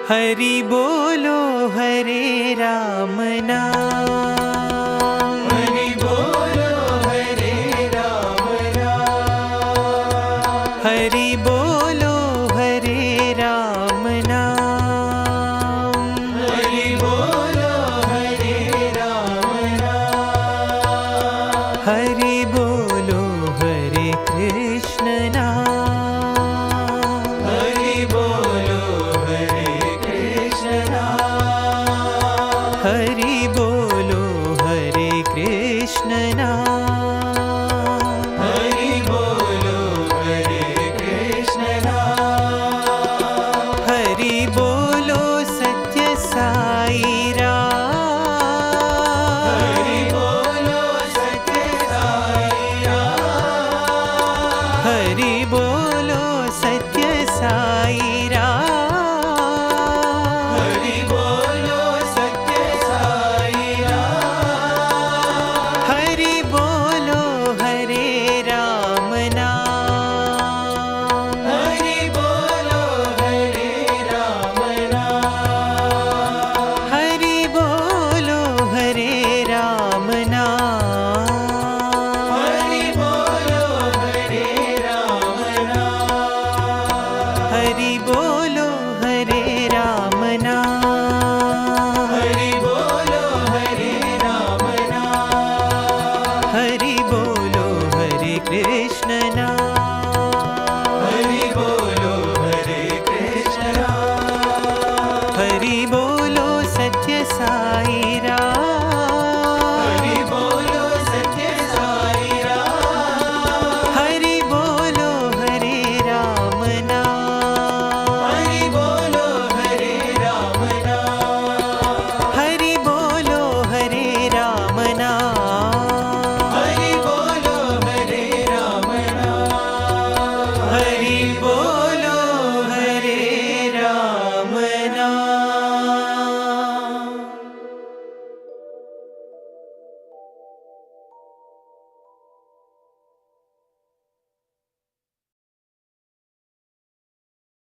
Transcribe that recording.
हरि बोलो हरे राम नाम। हरि बोलो हरे राम नाम। हरि बोलो हरे राम नाम। हरि बोलो हरे राम नाम। हरि बोलो हरे कृष्ण नाम। हरि बोलो हरे कृष्ण नाम। हरि बोलो हरे कृष्ण नाम। हरि बोलो हरे कृष्ण नाम। हरि बोलो सत्य साई राम। हरि बोलो सत्य साई राम। हरि बोलो सत्य साई राम।